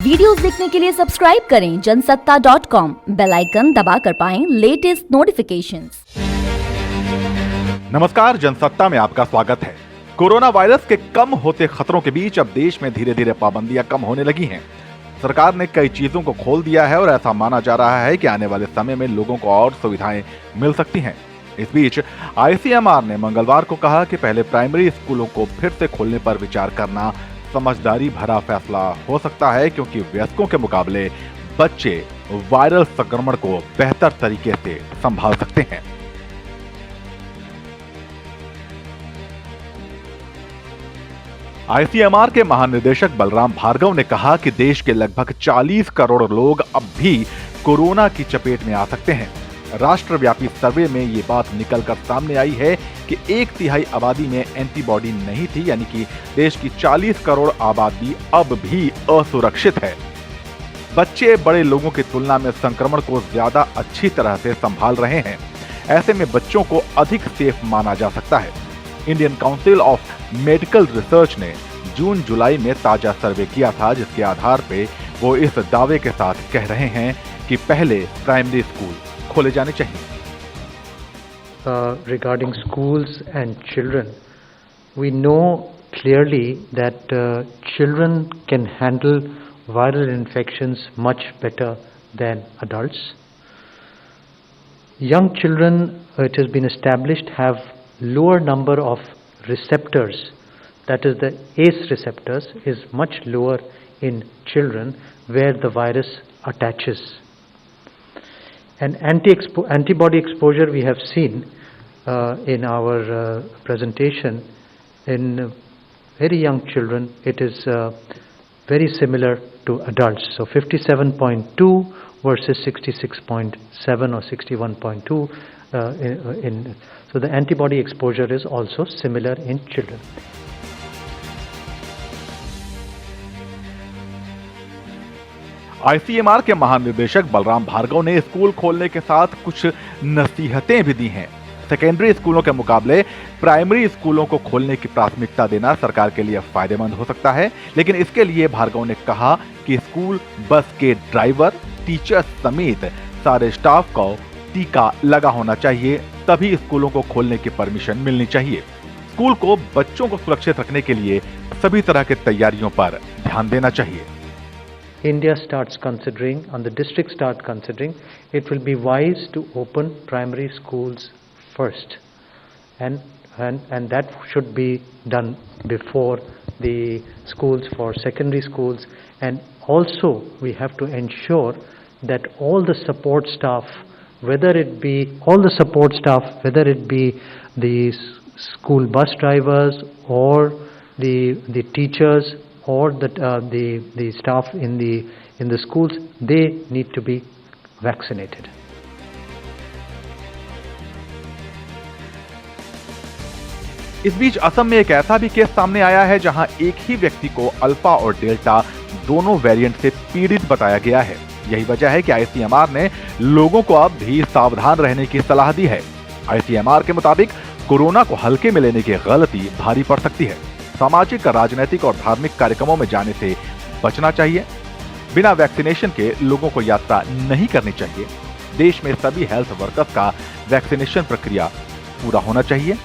Videos देखने के लिए सब्सक्राइब करें जनसत्ता.com, बेल आइकन दबाकर पाएं लेटेस्ट नोटिफिकेशंस। नमस्कार, जनसत्ता में आपका स्वागत है। कोरोना वायरस के कम होते खतरों के बीच अब देश में धीरे धीरे पाबंदियां कम होने लगी हैं। सरकार ने कई चीजों को खोल दिया है और ऐसा माना जा रहा है कि आने वाले समय में लोगों को और सुविधाएं मिल सकती हैं। इस बीच ICMR ने मंगलवार को कहा कि पहले प्राइमरी स्कूलों को फिर से खोलने पर विचार करना समझदारी भरा फैसला हो सकता है, क्योंकि वयस्कों के मुकाबले बच्चे वायरल संक्रमण को बेहतर तरीके से संभाल सकते हैं। ICMR के महानिदेशक बलराम भार्गव ने कहा कि देश के लगभग 40 करोड़ लोग अब भी कोरोना की चपेट में आ सकते हैं। राष्ट्रव्यापी सर्वे में ये बात निकलकर सामने आई है कि 1/3 आबादी में एंटीबॉडी नहीं थी, यानी कि देश की 40 करोड़ आबादी अब भी असुरक्षित है। बच्चे बड़े लोगों की तुलना में संक्रमण को ज्यादा अच्छी तरह से संभाल रहे हैं। ऐसे में बच्चों को अधिक सेफ माना जा सकता है। Indian council of medical research ने जून-जुलाई में ताजा सर्वे किया था, जिसके आधार पे वो इस दावे के साथ कह रहे हैं कि पहले प्राइमरी स्कूल खोले जाने चाहिए। Regarding schools and children, we know clearly that children can handle viral infections much better than adults. Young children, it has been established, have lower number of receptors, that is the ACE receptors is much lower in children where the virus attaches. And antibody exposure we have seen in our presentation in very young children, it is very similar to adults. So 57.2 versus 66.7 or 61.2 so the antibody exposure is also similar in children. ICMR के महानिदेशक बलराम भार्गव ने school खोलने के साथ कुछ नसीहतें भी दी हैं। Secondary स्कूलों के मुकाबले प्राइमरी स्कूलों को खोलने की प्राथमिकता देना सरकार के लिए फायदेमंद हो सकता है, लेकिन इसके लिए भार्गव ने कहा कि स्कूल बस के ड्राइवर, टीचर समेत सारे स्टाफ को टीका लगा होना चाहिए, तभी स्कूलों को खोलने की परमिशन मिलनी चाहिए। स्कूल को बच्चों को सुरक्षित रखने के लिए सभी तरह की तैयारियों पर ध्यान देना चाहिए। India starts considering, and the districts start considering, it will be wise to open primary schools first, and that should be done before the schools for secondary schools. And also we have to ensure that all the support staff, whether it be the school bus drivers or the teachers or the staff in the schools, they need to be vaccinated. इस बीच असम में एक ऐसा भी case सामने आया है जहां एक ही व्यक्ति को अल्फा और डेल्टा दोनों वेरिएंट से पीड़ित बताया गया है। यही वजह है कि ICMR ने लोगों को अब भी सावधान रहने की सलाह दी है। ICMR के मुताबिक कोरोना को हल्के में लेने की गलती भारी पड़ सकती है। सामाजिक, राजनीतिक और धार्मिक कार्यक्रमों में जाने से बचना चाहिए। बिना वैक्सीनेशन के लोगों को यात्रा नहीं करनी चाहिए। देश में सभी हेल्थ वर्कर्स का वैक्सीनेशन प्रक्रिया पूरा होना चाहिए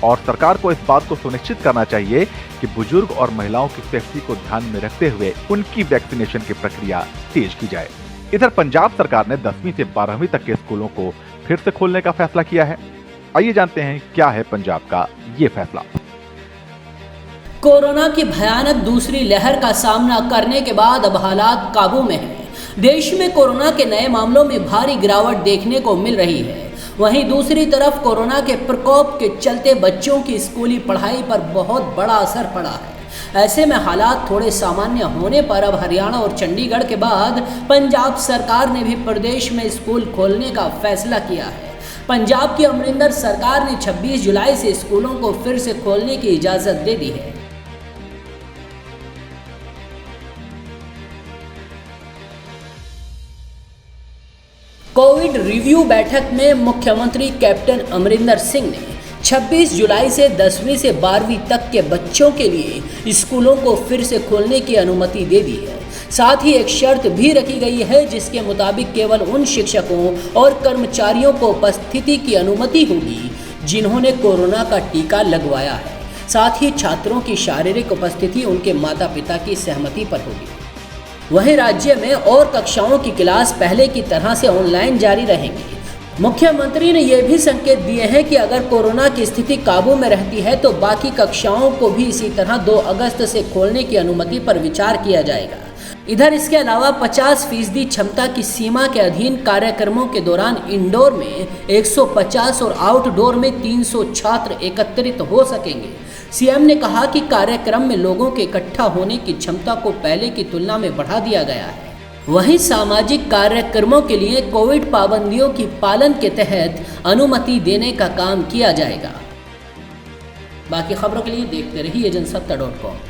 और सरकार को इस बात को सुनिश्चित करना चाहिए कि बुजुर्ग और महिलाओं की सेफ्टी को ध्यान में रखते हुए उनकी वैक्सीनेशन की प्रक्रिया तेज की जाए। इधर पंजाब सरकार ने 10वीं से 12वीं तक के स्कूलों को फिर से खोलने का फैसला किया है। आइए जानते हैं क्या है पंजाब का ये फैसला। कोरोना की भयानक दूसरी लहर का सामना करने के बाद अब हालात काबू में है। देश में कोरोना के नए मामलों में भारी गिरावट देखने को मिल रही है। वहीं दूसरी तरफ कोरोना के प्रकोप के चलते बच्चों की स्कूली पढ़ाई पर बहुत बड़ा असर पड़ा है। ऐसे में हालात थोड़े सामान्य होने पर अब हरियाणा और चंडीगढ़ के बाद पंजाब सरकार ने भी प्रदेश में स्कूल खोलने का फैसला किया है। पंजाब की अमरिंदर सरकार ने 26 जुलाई से स्कूलों को फिर से खोलने की इजाजत दे दी है। कोविड रिव्यू बैठक में मुख्यमंत्री कैप्टन अमरिंदर सिंह ने 26 जुलाई से 10वीं से 12वीं तक के बच्चों के लिए स्कूलों को फिर से खोलने की अनुमति दे दी है। साथ ही एक शर्त भी रखी गई है जिसके मुताबिक केवल उन शिक्षकों और कर्मचारियों को उपस्थिति की अनुमति होगी जिन्होंने कोरोना का टीका लगवाया है। साथ ही छात्रों की शारीरिक उपस्थिति उनके माता पिता की सहमति पर होगी। वहीं राज्य में और कक्षाओं की क्लास पहले की तरह से ऑनलाइन जारी रहेंगी। मुख्यमंत्री ने यह भी संकेत दिए हैं कि अगर कोरोना की स्थिति काबू में रहती है तो बाकी कक्षाओं को भी इसी तरह 2 अगस्त से खोलने की अनुमति पर विचार किया जाएगा। इधर इसके अलावा 50% क्षमता की सीमा के अधीन कार्यक्रमों के दौरान इंडोर में 150 और आउटडोर में 300 छात्र एकत्रित हो सकेंगे। सीएम ने कहा कि कार्यक्रम में लोगों के इकट्ठा होने की क्षमता को पहले की तुलना में बढ़ा दिया गया है। वहीं सामाजिक कार्यक्रमों के लिए कोविड पाबंदियों की पालन के तहत अनुमति देने का काम किया जाएगा। बाकी खबरों के लिए देखते रहिए जनसत्ता.com।